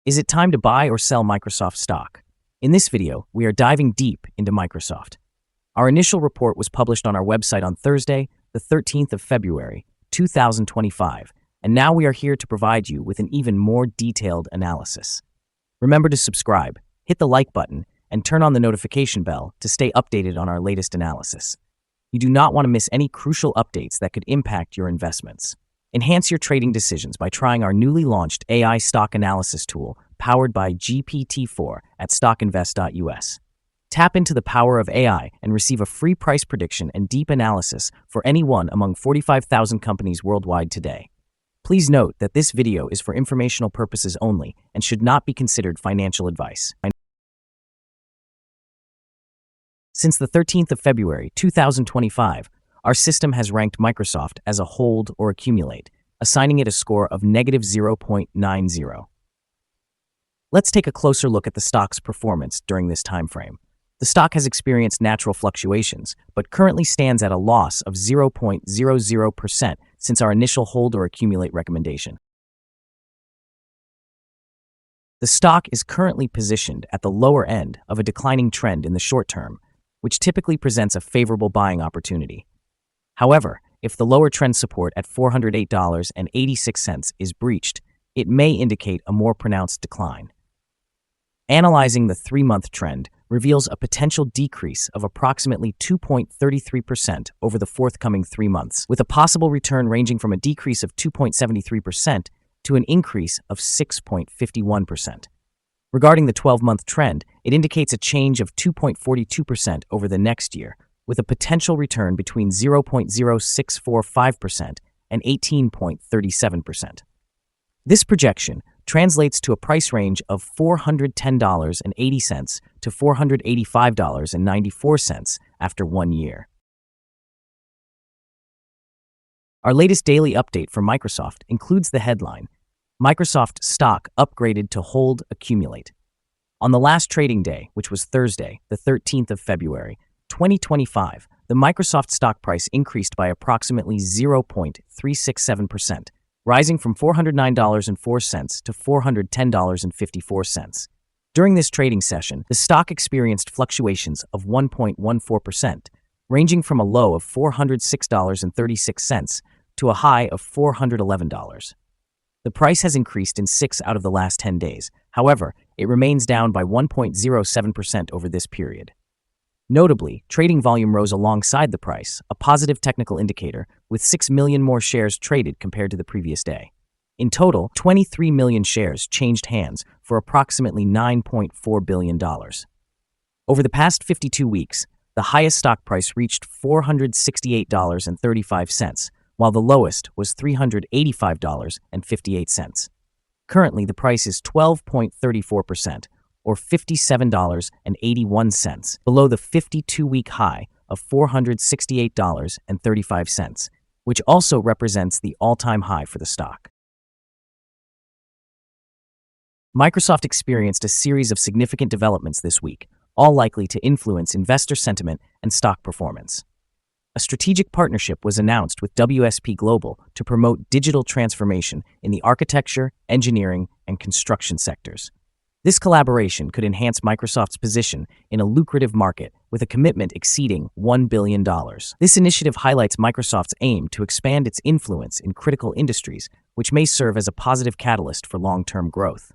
Is it time to buy or sell Microsoft stock? In this video, we are diving deep into Microsoft. Our initial report was published on our website on Thursday, the 13th of February, 2025, and now we are here to provide you with an even more detailed analysis. Remember to subscribe, hit the like button, and turn on the notification bell to stay updated on our latest analysis. You do not want to miss any crucial updates that could impact your investments. Enhance your trading decisions by trying our newly launched AI stock analysis tool powered by GPT-4 at StockInvest.us. Tap into the power of AI and receive a free price prediction and deep analysis for any one among 45,000 companies worldwide today. Please note that this video is for informational purposes only and should not be considered financial advice. Since the 13th of February, 2025, our system has ranked Microsoft as a hold or accumulate, assigning it a score of negative 0.90. Let's take a closer look at the stock's performance during this time frame. The stock has experienced natural fluctuations, but currently stands at a loss of 0.00% since our initial hold or accumulate recommendation. The stock is currently positioned at the lower end of a declining trend in the short term, which typically presents a favorable buying opportunity. However, if the lower trend support at $408.86 is breached, it may indicate a more pronounced decline. Analyzing the 3-month trend reveals a potential decrease of approximately 2.33% over the forthcoming 3 months, with a possible return ranging from a decrease of 2.73% to an increase of 6.51%. Regarding the 12-month trend, it indicates a change of 2.42% over the next year, with a potential return between 0.0645% and 18.37%. This projection translates to a price range of $410.80 to $485.94 after 1 year. Our latest daily update for Microsoft includes the headline, Microsoft stock upgraded to hold accumulate. On the last trading day, which was Thursday, the 13th of February, 2025, the Microsoft stock price increased by approximately 0.367%, rising from $409.04 to $410.54. During this trading session, the stock experienced fluctuations of 1.14%, ranging from a low of $406.36 to a high of $411. The price has increased in 6 out of the last 10 days. However, it remains down by 1.07% over this period. Notably, trading volume rose alongside the price, a positive technical indicator, with 6 million more shares traded compared to the previous day. In total, 23 million shares changed hands for approximately $9.4 billion. Over the past 52 weeks, the highest stock price reached $468.35, while the lowest was $385.58. Currently, the price is 12.34%, or $57.81, below the 52-week high of $468.35, which also represents the all-time high for the stock. Microsoft experienced a series of significant developments this week, all likely to influence investor sentiment and stock performance. A strategic partnership was announced with WSP Global to promote digital transformation in the architecture, engineering, and construction sectors. This collaboration could enhance Microsoft's position in a lucrative market with a commitment exceeding $1 billion. This initiative highlights Microsoft's aim to expand its influence in critical industries, which may serve as a positive catalyst for long-term growth.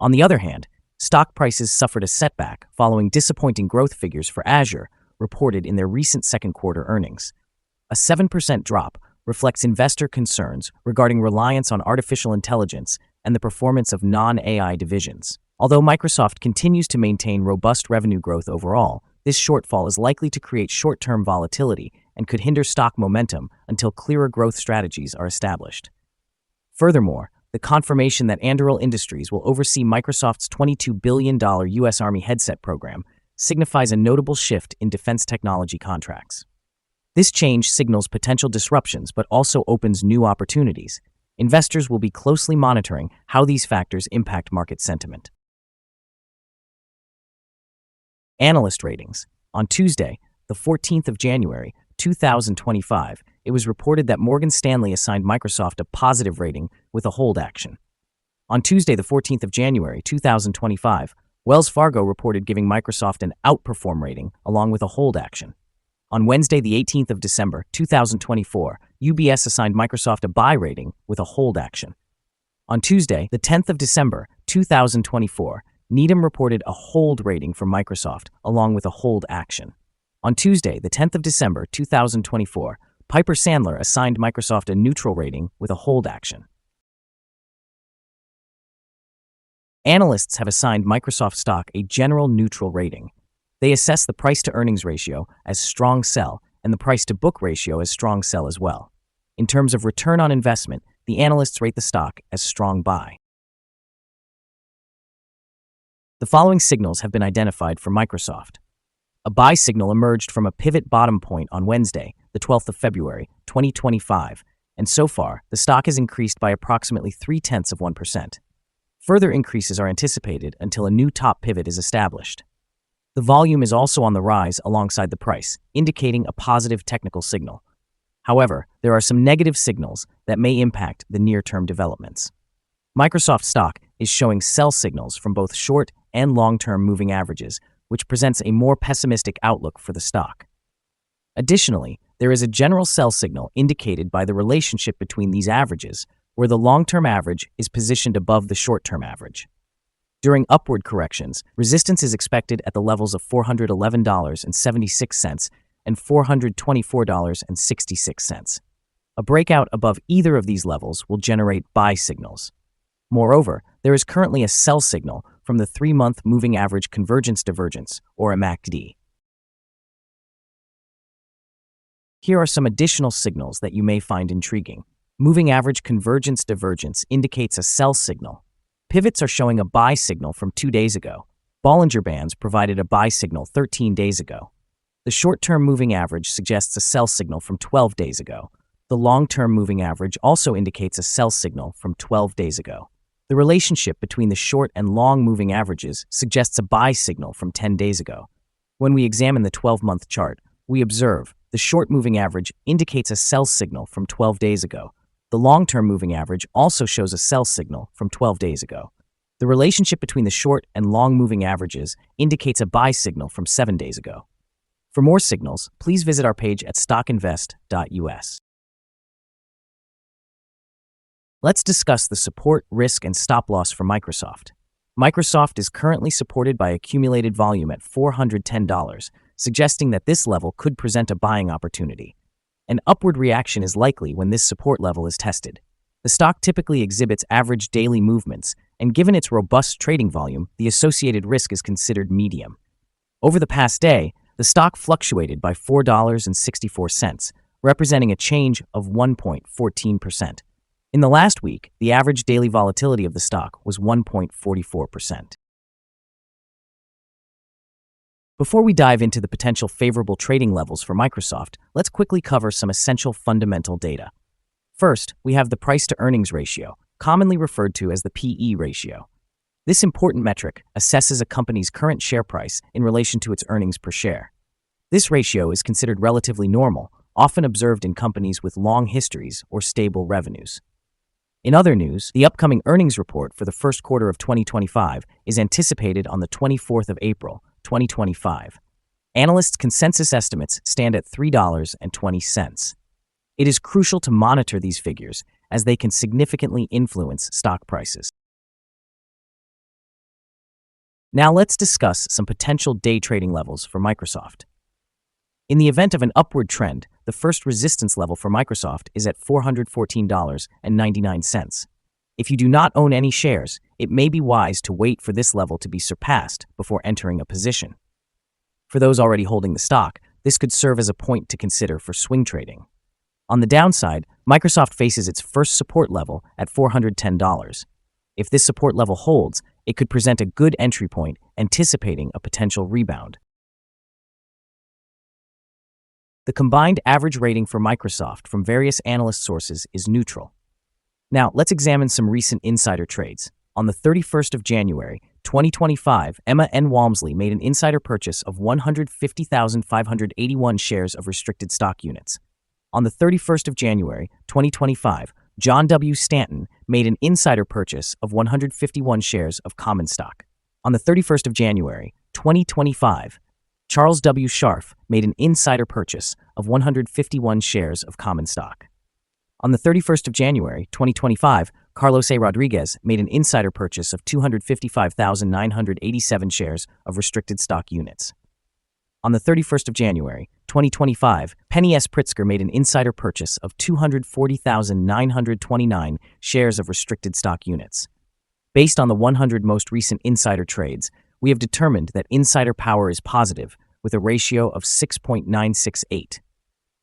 On the other hand, stock prices suffered a setback following disappointing growth figures for Azure reported in their recent second quarter earnings. A 7% drop reflects investor concerns regarding reliance on artificial intelligence and the performance of non-AI divisions. Although Microsoft continues to maintain robust revenue growth overall, this shortfall is likely to create short-term volatility and could hinder stock momentum until clearer growth strategies are established. Furthermore, the confirmation that Anduril Industries will oversee Microsoft's $22 billion U.S. Army headset program signifies a notable shift in defense technology contracts. This change signals potential disruptions but also opens new opportunities. Investors will be closely monitoring how these factors impact market sentiment. Analyst ratings. On Tuesday, the 14th of January, 2025, it was reported that Morgan Stanley assigned Microsoft a positive rating with a hold action. On Tuesday, the 14th of January, 2025, Wells Fargo reported giving Microsoft an outperform rating along with a hold action. On Wednesday, the 18th of December, 2024, UBS assigned Microsoft a buy rating with a hold action. On Tuesday, the 10th of December, 2024, Needham reported a hold rating for Microsoft along with a hold action. On Tuesday, the 10th of December, 2024, Piper Sandler assigned Microsoft a neutral rating with a hold action. Analysts have assigned Microsoft stock a general neutral rating. They assess the price-to-earnings ratio as strong sell and the price-to-book ratio as strong sell as well. In terms of return on investment, the analysts rate the stock as strong buy. The following signals have been identified for Microsoft. A buy signal emerged from a pivot bottom point on Wednesday, the 12th of February, 2025, and so far, the stock has increased by approximately 0.3%. Further increases are anticipated until a new top pivot is established. The volume is also on the rise alongside the price, indicating a positive technical signal. However, there are some negative signals that may impact the near-term developments. Microsoft stock is showing sell signals from both short and long-term moving averages, which presents a more pessimistic outlook for the stock. Additionally, there is a general sell signal indicated by the relationship between these averages, where the long-term average is positioned above the short-term average. During upward corrections, resistance is expected at the levels of $411.76 and $424.66. A breakout above either of these levels will generate buy signals. Moreover, there is currently a sell signal from the 3-month moving average convergence divergence, or a MACD. Here are some additional signals that you may find intriguing. Moving average convergence divergence indicates a sell signal. Pivots are showing a buy signal from 2 days ago. Bollinger Bands provided a buy signal 13 days ago. The short-term moving average suggests a sell signal from 12 days ago. The long-term moving average also indicates a sell signal from 12 days ago. The relationship between the short and long moving averages suggests a buy signal from 10 days ago. When we examine the 12-month chart, we observe the short moving average indicates a sell signal from 12 days ago. The long-term moving average also shows a sell signal from 12 days ago. The relationship between the short and long moving averages indicates a buy signal from 7 days ago. For more signals, please visit our page at StockInvest.us. Let's discuss the support, risk, and stop loss for Microsoft. Microsoft is currently supported by accumulated volume at $410, suggesting that this level could present a buying opportunity. An upward reaction is likely when this support level is tested. The stock typically exhibits average daily movements, and given its robust trading volume, the associated risk is considered medium. Over the past day, the stock fluctuated by $4.64, representing a change of 1.14%. In the last week, the average daily volatility of the stock was 1.44%. Before we dive into the potential favorable trading levels for Microsoft, let's quickly cover some essential fundamental data. First, we have the price-to-earnings ratio, commonly referred to as the PE ratio. This important metric assesses a company's current share price in relation to its earnings per share. This ratio is considered relatively normal, often observed in companies with long histories or stable revenues. In other news, the upcoming earnings report for the first quarter of 2025 is anticipated on the 24th of April, 2025. Analysts' consensus estimates stand at $3.20. It is crucial to monitor these figures as they can significantly influence stock prices. Now let's discuss some potential day trading levels for Microsoft. In the event of an upward trend, the first resistance level for Microsoft is at $414.99. If you do not own any shares, it may be wise to wait for this level to be surpassed before entering a position. For those already holding the stock, this could serve as a point to consider for swing trading. On the downside, Microsoft faces its first support level at $410. If this support level holds, it could present a good entry point, anticipating a potential rebound. The combined average rating for Microsoft from various analyst sources is neutral. Now, let's examine some recent insider trades. On the 31st of January, 2025, Emma N. Walmsley made an insider purchase of 150,581 shares of restricted stock units. On the 31st of January, 2025, John W. Stanton made an insider purchase of 151 shares of common stock. On the 31st of January, 2025, Charles W. Scharf made an insider purchase of 151 shares of common stock. On the 31st of January, 2025, Carlos A. Rodriguez made an insider purchase of 255,987 shares of restricted stock units. On the 31st of January, 2025, Penny S. Pritzker made an insider purchase of 240,929 shares of restricted stock units. Based on the 100 most recent insider trades, we have determined that insider power is positive, with a ratio of 6.968.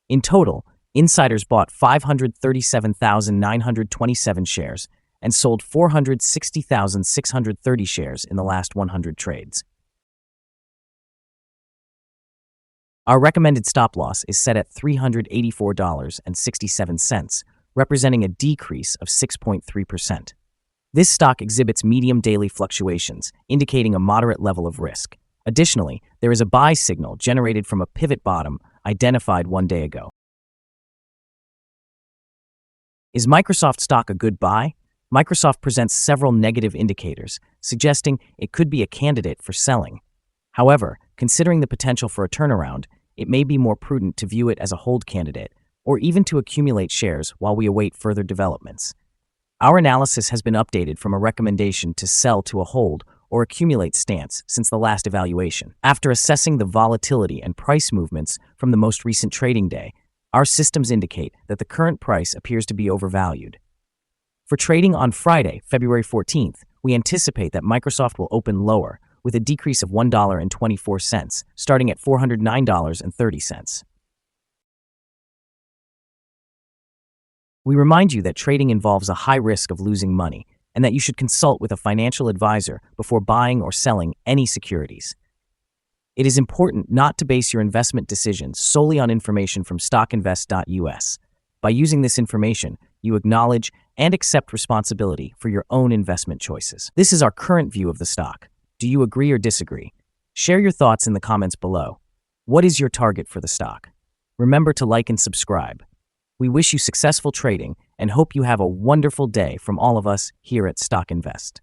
In total, insiders bought 537,927 shares and sold 460,630 shares in the last 100 trades. Our recommended stop loss is set at $384.67, representing a decrease of 6.3%. This stock exhibits medium daily fluctuations, indicating a moderate level of risk. Additionally, there is a buy signal generated from a pivot bottom identified 1 day ago. Is Microsoft stock a good buy? Microsoft presents several negative indicators, suggesting it could be a candidate for selling. However, considering the potential for a turnaround, it may be more prudent to view it as a hold candidate, or even to accumulate shares while we await further developments. Our analysis has been updated from a recommendation to sell to a hold or accumulate stance since the last evaluation. After assessing the volatility and price movements from the most recent trading day, our systems indicate that the current price appears to be overvalued. For trading on Friday, February 14th, we anticipate that Microsoft will open lower, with a decrease of $1.24, starting at $409.30. We remind you that trading involves a high risk of losing money, and that you should consult with a financial advisor before buying or selling any securities. It is important not to base your investment decisions solely on information from StockInvest.us. By using this information, you acknowledge and accept responsibility for your own investment choices. This is our current view of the stock. Do you agree or disagree? Share your thoughts in the comments below. What is your target for the stock? Remember to like and subscribe. We wish you successful trading and hope you have a wonderful day from all of us here at Stock Invest.